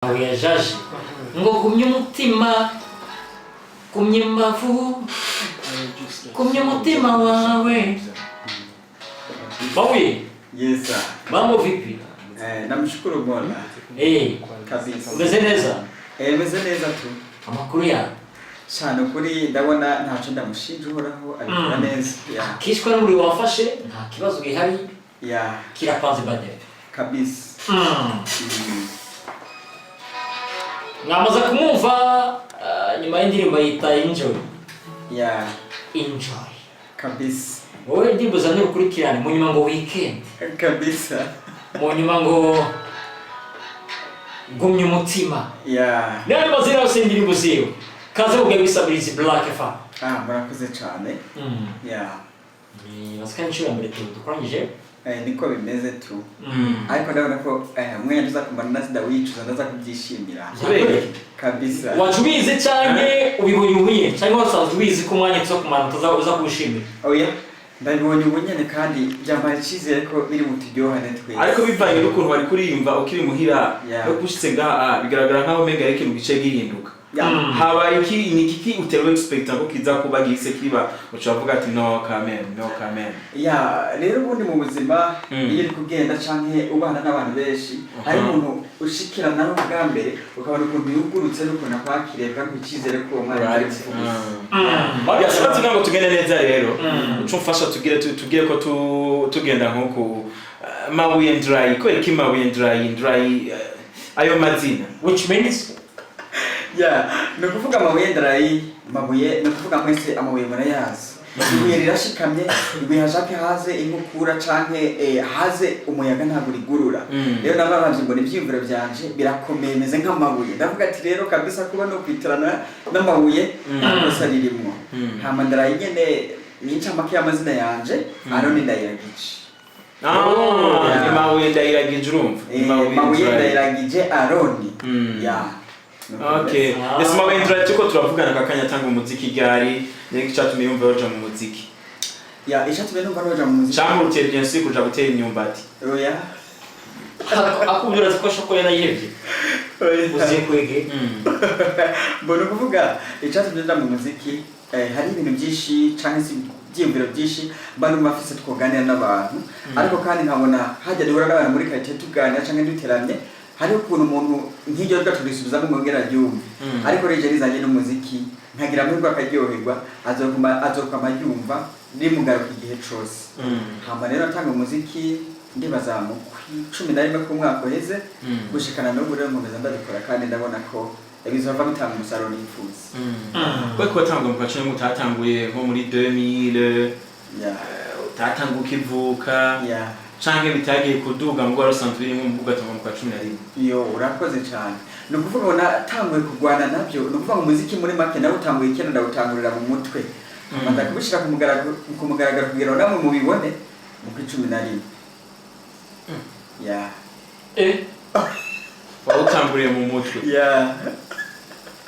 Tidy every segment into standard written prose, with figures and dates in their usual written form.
yajaje ngo kumye umutima kumye imbavu kumye umutima wawe Bawi Yes sir. Mambo vipi? Namshukuru Mola. Kabisa. Umeze neza? Meze neza tu. Amakuru ya Cyane kuri ndabona ntaco ndamushinja uhoraho abikora neza. Yeah. Kishwa n'uri wafashe nta kibazo gihari. Yeah. Kirapanze bade. Kabisa. Namaze kumumva nyuma y'indirimbo yita Enjoy. Yeah. Enjoy. Kabisa. Wowe ndimbo zanuru kurikirane mu nyuma ngo weekend. Kabisa. Mu nyuma ngo gumye umutima. Yeah. Nani mazira y'indirimbo ziyo. Kaze ugabisabiriza Black Fa. Murakoze cyane. Yeah. Ni baskanchira mbere tukoranyije. Niko bimeze tu. Ariko ndabona ko mwe ndaza kumana na sida wicuza ndaza kubyishimira. Kabisa. Wacubize cyane ubibonye ubuye cyangwa wasanzwe ubizi ko mwanya cyo kumana utazabuza kushimira. Oya. Ndabibonye ubunyene kandi byambaye cyizere ko biri mutujyohane twese. Ariko bivanye n'ukuntu wari kuririmba ukiri muhira yo kushitse ngaha bigaragara nkaho mega yake mugice gihinduka. Haba iki ni kiki utewe expect ko kiza kuba gise kiba ucavuga ati no kamen. Ya rero ubundi mu buzima iyo uri kugenda canke ubana n'abantu benshi hari umuntu ushikirana no bwambere ukabona ukuntu yugurutse n'ukuntu akwakireka kwicizere ko umwana ari kuvuga. Yashatse ngo tugende neza rero ucumfasha tugire ko tugenda nko Mabuye Dry ko iki Mabuye Dry ayo mazina Which means no kuvuga Mabuye Dry mabuye no kuvuga mwese amabuye murayazi. Ibuye rirashikamye ibuye hashake haze inkukura canke haze umuyaga ntabwo rigurura. Rero nababanje ngo nivyimviro byanje birakomeye meze nk'amabuye. Ndavuga ati rero kabisa kuba no kwitirana n'amabuye akosa ririmo. Hama Dry nyene nica make y'amazina yanje Aroni Ndayiragije. Ni Mabuye Ndayiragije urumva. Mabuye Ndayiragije Aroni. Yeah. Okay. Yes, Mabuye Dry tuko turavugana kakanya tanga umuziki gari niki cyatumye yumva yoja mu muziki. Ya ishatumye numva yoja mu muziki. Chambu utegensi kuja gutera imyumbati. Oya. akubwira ko shoko yarayevye. Uziye kwege. Mbona kuvuga ishatumye nda mu muziki hari ibintu byinshi canke si byimviro byinshi bano mafise twoganira n'abantu ariko kandi nkabona hajya dihora n'abantu muri quartier tuganira canke duteramye hari ukuntu umuntu nk'iryo gaturisubiza mu ngera ryumve ariko reje rizanye n'umuziki nkagira muri bakaryoherwa azokama yumva rimugaruka igihe cyose. Hama rero atanga umuziki ndibaza mu 11 ku mwaka uheze gushikana no gure mu meza ndabikora kandi ndabona ko bizova bitanga umusaruro nifuza. Ko tanga mu kace mutatanguye nko muri 2000 utatanguka ivuka canke bitagiye kuduga ngo arasanzwe iri mu mbuga mu 11. Yo urakoze cyane. No kuvuga ngo natanguye kugwana nabyo no kuvuga ngo umuziki muri make nawe utanguye cyane ndawutangurira mu mutwe. Manda kubishira ku mugaragaro kugira namwe mubibone mu 11. Wawutanguriye mu mutwe.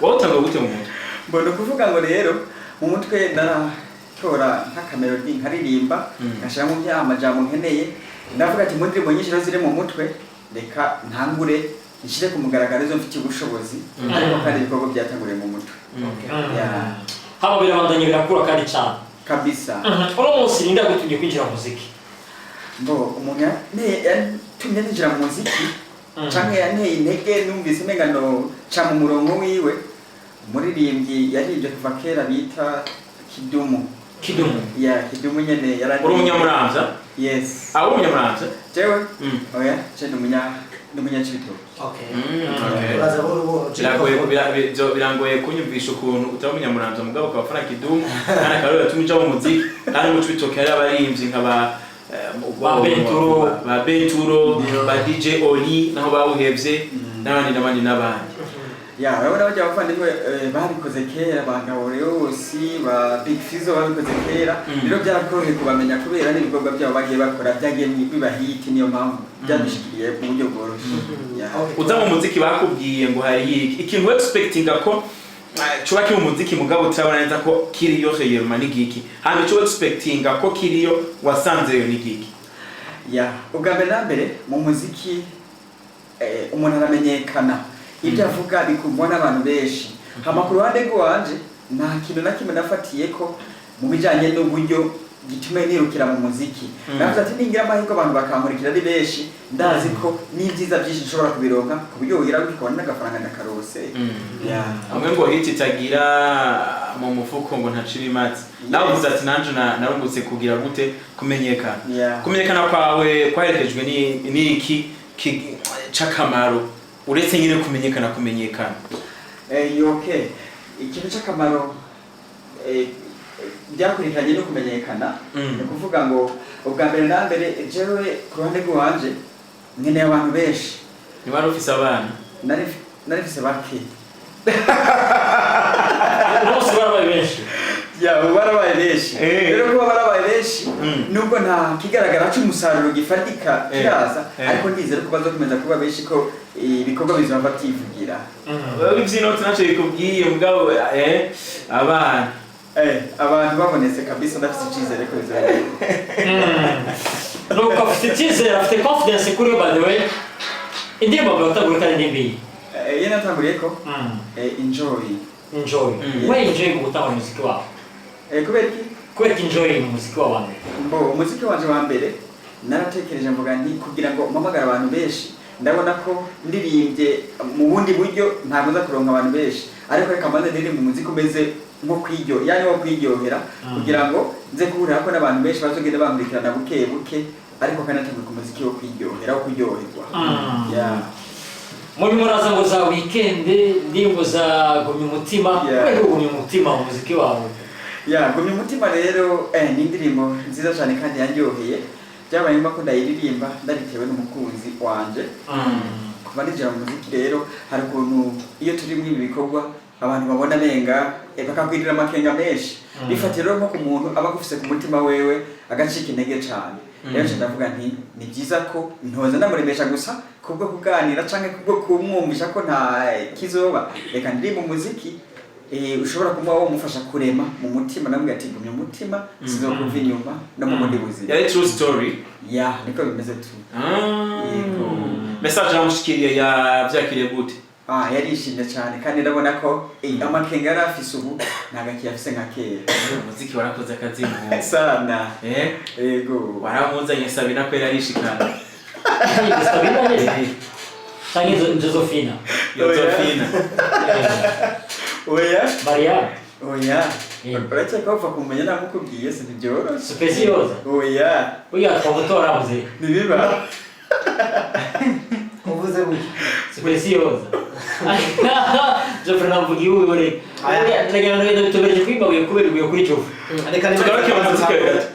Wawutanguriye gute mu mutwe? Mbona kuvuga ngo rero mu mutwe ndaratora nk'akamelodi nkaririmba ngashira mu by'amajambo nkeneye ndavuga ati muri ndirimbo nyinshi ziri mu mutwe reka ntangure ishire ku mugaragaro zo mfite ubushobozi ariko kandi ibikorwa byatanguriye mu mutwe. Haba birabandanye birakura kandi cyane. Kabisa. Uno munsi ninda gutumye kwinjira mu muziki. Mbo umuntu yatumye ninjira mu muziki canke yanteye intege numvise menga no ca mu murongo wiwe umuririmbyi yarije kuva kera bita Kidumu. Kidumu nyene yaranje. Uri umunyamuramvya? Yes. Uri umunyamuramvya? Jewe? Oya, cyane umunyacibito. Birangoye kunyumvisha ukuntu utari umunyamuramvya mugabo ukabafana Kidumu kandi akarora tumija mu muziki kandi mu cibitoke yari abarimvyi nkaba ba Benturo ba DJ Oli naho bawuhevye n'abandi. Urabona bajya abafandimwe babikoze kera bangabore yose ba Big Fizzo babikoze kera rero byarakoreye kubamenya kubera n'ibikorwa byabo bagiye bakora byagiye biba hit niyo mpamvu byabishikiriye mu buryo bworoshye. Uza mu muziki bakubwiye ngo hari ikintu expecting ko chuba ki mu muziki mugabo utabona neza ko kiriyo yema n'igiki hano cyo expecting ko kiriyo wasanze yo n'igiki. Ubwa mbere mu muziki umuntu aramenyekana ibyo avuga bikumvwa n'abantu benshi hama ku ruhande rwanje nta kintu na kimwe nafatiye ko mu bijanye n'uburyo gitume nirukira mu muziki navuze ati ningira amahirwe abantu bakankurikira ari benshi ndazi ko n'ibyiza byinshi nshobora kubironka ku buryo wogira ukabona n'agafaranga ndakarose amwe ngo hiti itagira mu mufuko ngo ntacira imatsi nawe uvuze ati nanje narungutse kugira gute kumenyekana kwawe kwaherekejwe n'iki c'akamaro uretse nyine kumenyekana okay ikintu c'akamaro byakurikiranye no kumenyekana ni kuvuga ngo ubwa mbere na mbere jewe ku ruhande rwanje nkeneye abantu benshi ni wari ufise abana nari mfise bake bose barabaye benshi barabaye benshi rero kuba barabaye benshi nubwo nta kigaragara c'umusaruro gifatika kiraza ariko ndizera ko bazokomeza kuba benshi ko ibikorwa bizova bativugira ivy'inoti naco bikubwiye mugabo abana abantu babonetse kabisa ndafite icyizere ko bizagenda nuko afite icyizere afite confidence kuri yo by the way indirimbo batagura kandi ndimbi iyo natanguriye ko enjoy we enjoy gutanga umuziki wawe kubera enjoy umuziki wawe umuziki wanje wa mbere naratekereje mvuga nti kugira ngo mpamagare abantu benshi ndabona ko ndirimbye mu bundi buryo ntabwo nza kuronka abantu benshi ariko reka mbanze ndirimbe umuziki umeze nko kwiryohera kugira ngo nze kuhurira ko n'abantu benshi bazogenda bamurikirana buke buke ariko kandi natanguye ku muziki wo kwiryohera wo kuryoherwa muri muraza ngo za weekend ndimbo za gumya umutima wewe gumya umutima mu muziki wawe gumya umutima rero ni indirimbo nziza cyane kandi yanyoheye byabaye ngombwa ko ndayiririmba ndabitewe n'umukunzi wanje kuva nijira mu muziki rero hari ukuntu iyo turi muri ibi bikorwa abantu babona benga bakakwirira amakenga menshi bifatira nko ku muntu aba agufise ku mutima wewe agacika intege cyane rero ndavuga nti ni byiza ko ntoza ndamuremesha gusa kubwo kuganira canke kubwo kumwumvisha ko nta kizoba reka ndirimba umuziki ushobora kumuha wo mufasha kurema mu mutima namwe ati gumya umutima sizokuva inyuma no mu bundi buzima yari true story niko bimeze tu message yamushikiriye yavyakiriye gute yarishimye cyane kandi ndabona ko amakenga yari afise ubu ntagaki yafise nka kera umuziki warakoze akazi mu sana yego waramuzanye Sabina ko yarishikana Sabina Sangi Josephina Maria uretse ko upfa kumenya namukubwiye si ntibyoroshye Speciosa twamutora muze nibiba uvuze gutya Speciosa Joffrey namvugiye uri ndagira tubereje kwibabuye kuberwa kuri cyo reka tugaruke muzika gato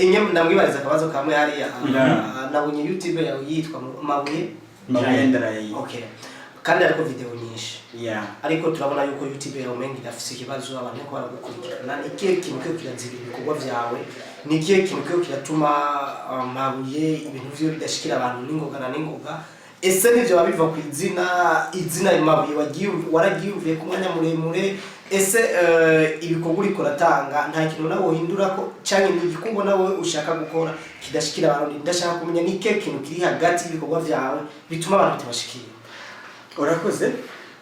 inge ndamwibariza akabazo kamwe hariya nabonye YouTube yawe yitwa Mabuye Ndarayi okay kandi ariko video nyinshi ariko turabona yuko YouTube yawe umenga idafise ikibazo abantu ko baragukurikirana ikihe kintu cyo kirazira ibikorwa byawe nikihe kintu cyo kiratuma Mabuye ibintu byo bidashikira abantu n'ingoga ese nivyo babiva ku izina Mabuye waragiyumviye ku mwanya muremure ese ibikorwa uriko ratanga nta kintu nawe uhindura ko cyane n'igikorwa nawe ushaka gukora kidashikira abantu ndashaka kumenya nike kintu kiri hagati y'ibikorwa byawe bituma abantu bitabashikira urakoze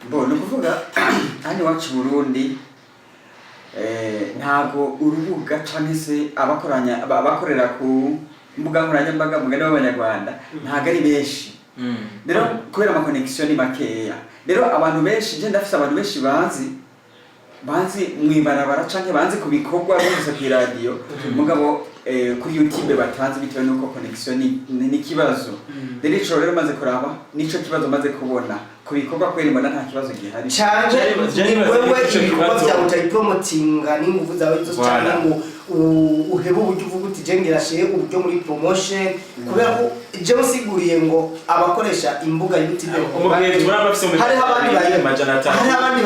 no kuvuga hano wacu Burundi ntago urubuga cyane se abakorera ku mbuga nkoranyambaga mugani w'abanyarwanda ntago ari benshi rero kubera ama connection makeya rero abantu benshi je ndafise abantu benshi banzi mwibarabara canke banzi ku bikorwa bivuze ku radio mugabo kuri YouTube batanze bitewe nuko connection ni kibazo rero maze kuraba nico kibazo maze kubona ku bikorwa kweri mbona nta kibazo gihari cyane wewe ibikorwa byawe utayipromotinga n'ingufu zawe zo cyane ngo uhebe uburyo uvuga uti jengera shehe uburyo muri promotion kubera ko je musiguriye ngo abakoresha imbuga YouTube hari abandi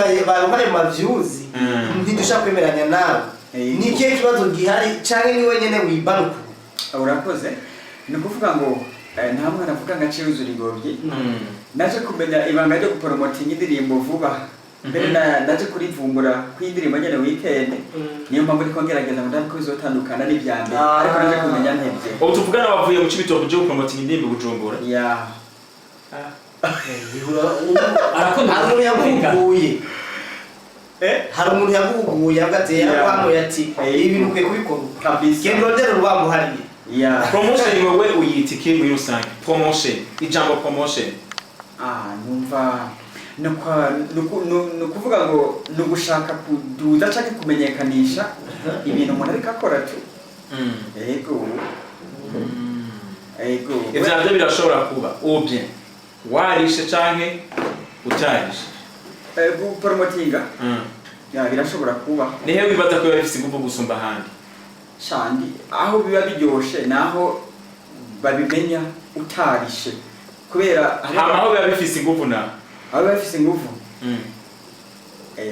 baye ma views ntidushaka kwemeranya nawe ni kihe kibazo gihari cyane ni wenyene wibaruka urakoze ni kuvuga ngo nta mwana avuga ngo aciye uzura ingobyi naje kumenya ibanga ryo gupromotinga indirimbo vuba mbere naje kurivumbura kw'indirimbo nyene weekend niyo mpamvu ndiko ngerageza ngo ndabiko bizotandukana n'ivyambe ariko naje kumenya ntevye ubu tuvugana bavuye mu Cibitoke byo gupromotinga indirimbo Bujumbura arakunda umuntu yaguguye hari umuntu yaguguye agateye yaramuye ati ibintu ukwiye kubikora kabisa genda urondera urwambo hariya promotion wewe uyita iki muri rusange promotion ijambo promotion numva nukuvuga ngo nugushaka kuduza cyangwa kumenyekanisha ibintu umuntu ariko akora tu yego ivyo navyo birashobora kuba ubye warishe canke utarishe promotinga birashobora kuba nihe wibaza ko bifise ingufu gusumba ahandi cyane aho biba biryoshe naho babimenya utarishe kubera aho biba bifise ingufu na aho biba bifise ingufu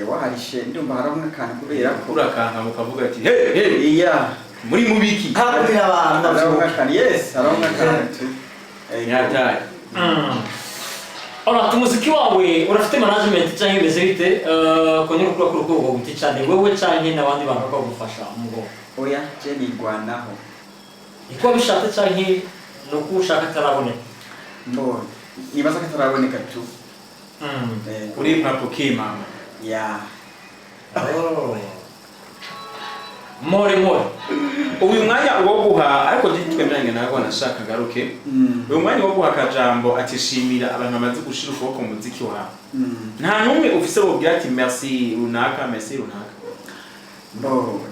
warishe ndumva haraho nk'akantu kubera ko urakanka mukavuga ati hey muri mubiki hakurira abantu haraho nk'akantu haraho nk'akantu yataye Ora umuziki wawe urafite management cyangwa imeze bite konyera kuri rwego guti cyane wewe cyane n'abandi bantu bakagufasha umugo oya je nigwanaho iko bishatse cyane no kushaka taraboneka no nibaza kataraboneka tu uri papuki mama more uyu mwanya wo guha ariko twemanye nawe nashaka garuke uyu mwanya wo guha kajambo atishimira abantu bamaze gushira ukuboko mu muziki wawe nta numwe ufise wobwira ati merci runaka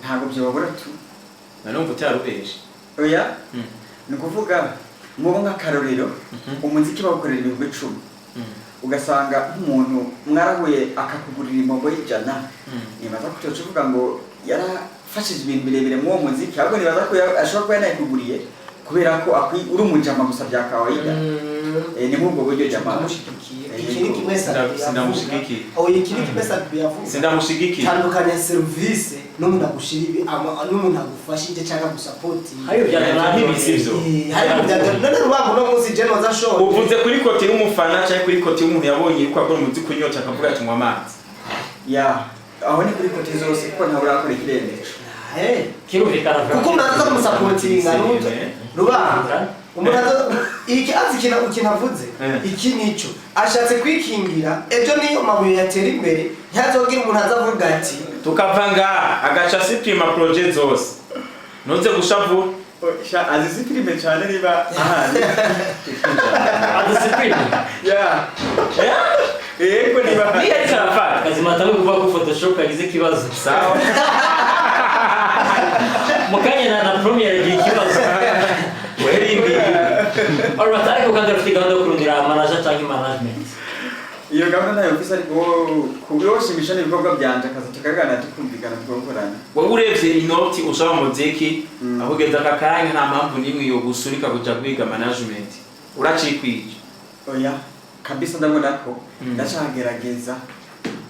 ntago byo babura tu nanumva utarubeje oya nukuvuga mubo nk'akarorero umuziki bawukorera ibihumbi 10 ugasanga nk'umuntu mwarahuye akakugurira imbogo y'ijana nibaza ko tuvuga ngo yarafashije ibintu birebire mu muziki ahubwo nibaza ko ashobora kuba yanayikuguriye kubera ko uri umujama gusa bya kawaida ni nk'ubwo buryo jama sindamushigiki tandukanya service n'umuntu agushira n'umuntu agufashije cyangwa gusupporting hayo byana n'ibisivyo none rubambo no munsi je noza show uvuze kuri kote y'umufana cyangwa kuri kote y'umuntu yabonye ko akora umuziki kunyota akavuga ati nywa amazi aho ni kuri kote zose kuko ntabwo urakora ikirenge kirumvikana kuko muraza kumusupportinga rubambo umuntu iki azikina ukinavuze iki nico ashatse kwikingira ejo niyo mabuye yatera imbere ntazogira umuntu azavuga ati tukavanga agacha siprima project zose noze gushavu azisiprime cyane niba ahandi adisiprime yego niba niya cyafata kazimata no kuvuga ko Photoshop yagize kibazo sawa mukanya na premiere y'ikibazo werindi alright ariko kandi afite gahunda yo kurundira manager cyangwa management iyo gahunda nayo ofisa ariko kubiyoshimisha n'ibikorwa byanje akaza tukagana tukumvikana tugakorana wowe urebye inoti ushaka muziki aho ugenda akakanya nta mpamvu nimwe yo gusurika kuja kwiga management uracikwije oya kabisa ndabona ko ndacagerageza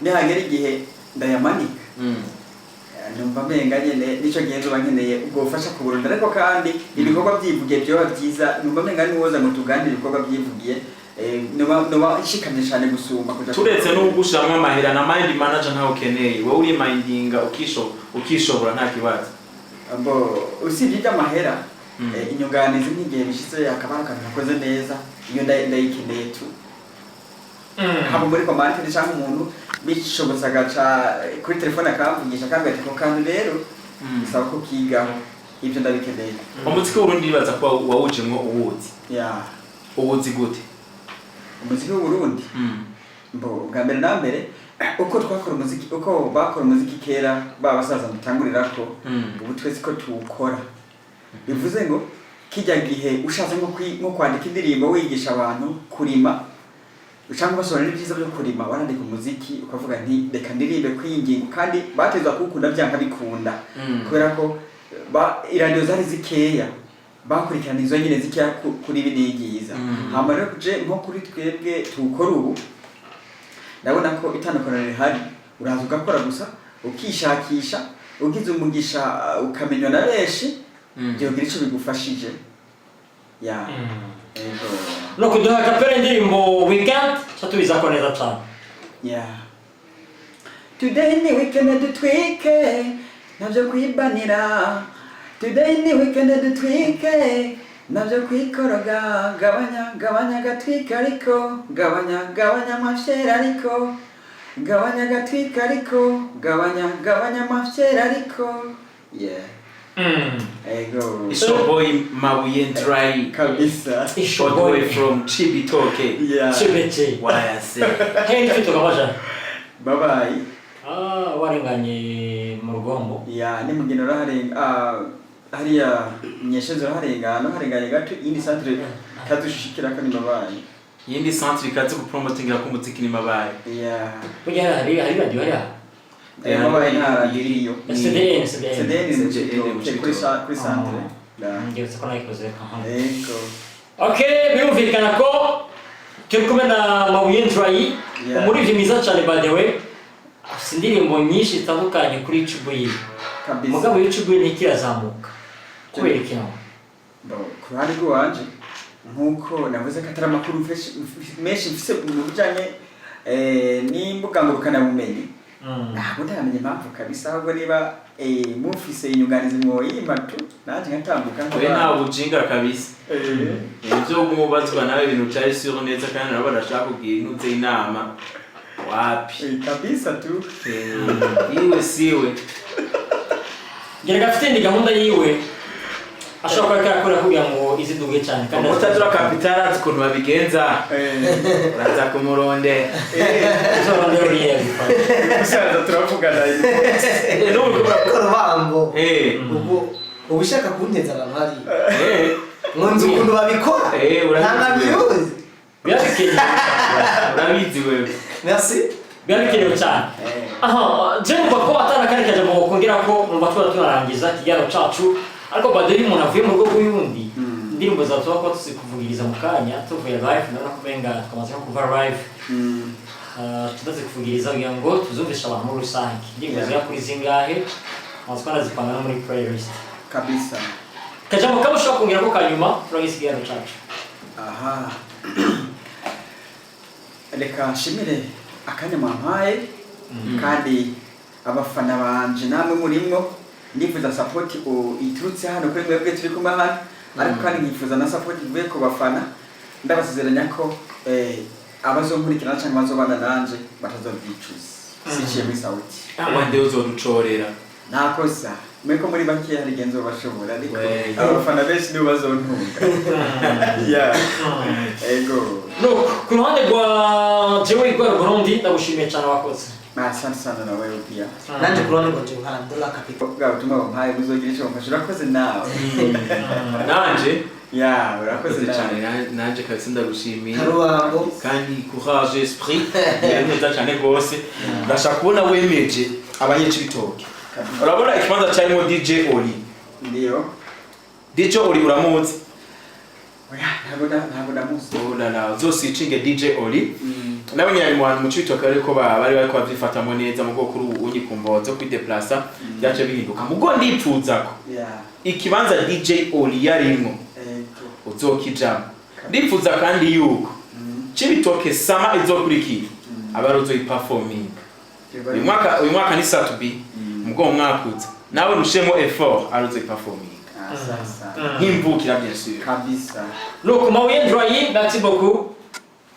nihagera igihe ndayamanika numva menga nyene nico genzo bankeneye ubwofasha kuburunda ariko kandi ibikorwa byivugiye byo byiza numva menga niwoza mu tugandi ibikorwa byivugiye no shikamye cyane gusumba kuja turetse no gushamwa amahera na mind manager ntaho keneye wowe uri mindinga ukishobora nta kibazo usibye by'amahera inyunganizi n'igihe bishitse yakabara kandi nakoze neza iyo ndayikeneye tu haba muri komante cyangwa umuntu bishobotse agaca kuri telefone akamvugisha kandi ati ko kandi rero bisaba ko kigaho ibyo ndabikeneye umuziki w'urundi bibaza ko wawujemwo uwuzi uwuzi gute umuziki w'urundi bwa mbere na mbere uko twakora umuziki uko bakora umuziki kera babasaza mutangurira ko ubu twese ko tuwukora bivuze ngo kijya gihe ushatse nko kwandika indirimbo wigisha abantu kurima ushaka basobanura ibyiza byo kurima warandika umuziki ukavuga nti reka ndirimbe kwingingo kandi batezwa kukunda byanka bikunda kubera ko iradiyo zari zikeya bakurikirana izo nyine zikeya kuri binigiza hama rero kuje nko kuri twebwe tukora ubu ndabona ko itandukaniro rihari uraza ugakora gusa ukishakisha ugize umugisha ukamenywa na benshi byo gira ico bigufashije no kuduha kapera indirimbo weekend cyatubiza ko neza cyane today ni weekend dutwike navyo kwibanira today ni weekend dutwike nabyo kwikoroga gabanya gatwika ariko gabanya amafyera ariko gabanya gatwika ariko gabanya amafyera ariko ego It's your boy Mabuye Dry kabisa all the way from Chibitoke. Chibete. Why I say Hey, mfite ukabaja. bye bye Warenganye mu rugombo. ni mugino hariya nyeshenzo harenganye gato indi centre kadushikira ko ni mabaye yindi centre ikaze ku promotinga ku muziki ni mabaye. Kujya hari radio hariya. mabaye ntara yiriyo CDN kuri centre ngiye ko nayikoze aha. ego Okay, birumvikana ko turi kumwe na Mabuye Dry umuririmbyi mwiza cyane by the way. Afite indirimbo nyinshi zitandukanye kuri YouTube ye. Mugabo YouTube ni kirazamuka. Kubera iki nawe? Ku ruhande rwanje nkuko navuze ko atari amakuru menshi mfise mu bijanye n'imbuga ngurukanabumenyi. Ntabwo ndamenye impamvu kabisa ahubwo niba mufise inyunganizi mwoyima tu nanjye nkatambuka we nta bujinga kabisa. Ibyo umubazwa nawe ibintu cyari sure neza kandi nabo barashaka kugira intuze inama wapi kabisa tu iwe siwe Gerega afite ndi gahunda yiwe ashobora kuba akora kugira ngo iziduge cyane kandi utazura capital azikuntu babigenza uraza kumuronde zoronde uriye gusaza turavugana no korobambo ubishaka kunteza abantu hari nkunze ukuntu babikora urabizi byabikeneye urabizi wewe merci byabikeneye cyane aha je numva ko atarakari kaje mu kongera ko numva twara tunarangiza kigaro cacu ariko baderi umuntu avuye mu rwego y'undi indirimbo za tuba ko tuzikuvugiriza mu kanya tuvuye live na kubenga twamaze kuva live tudaze kuvugiriza kugira ngo tuzumvisha abantu muri rusange indirimbo zya kuri zingahe mazikora zipanga no muri playlist kabisa kajamo kama ushaka kongera ko kanyuma turagisigara cacu aha reka nshimire akanya mwampaye kandi abafana banje namwe murimwo ndifuza support iturutse hano kuri mwebwe turi kumwe hano ariko kandi nkifuza na support ivuye ku bafana ndabasezeranya ko abazonkurikirana cyangwa bazobana nanje batazobyicuza siciye muri sauti wande uzoducorera nakosa mweko muri bake hari genzo bashobora ariko abafana benshi nibo bazontunga ego no ku ruhande rwa jewe igwa Burundi ndagushimiye cyane wakoze asante sana na wewe pia nanje ku ruhande rwanje nka dola capital bwa butuma bampaye buzogira icyo bafasha urakoze nawe nanje urakoze cyane nanje kabisa ndagushimiye harubambo kandi courage esprit neza cyane gose ndashaka kubona wemeje abanyecibitoke urabona ikibanza cyarimo DJ Oli ndio DJ Oli uramuzi ntabwo ndamuzi olala zose ichinge DJ Oli nawe nyari mu cibitoke ariko bari bariko bavyifatamo neza mu bwoko unyikumbozo kwideplacer byaje bihinduka mugo ndipfuza ko ikibanza DJ Oli yarimo uzokijamo ndipfuza kandi yuko cibitoke sama izokurikira abarozo iperforming uyu mwaka ni Satubi mugo mwakutse nawe rushemo effort arozo iperforming sasa nk'imbukira bien sûr kabisa Look, Mabuye Dry, merci beaucoup.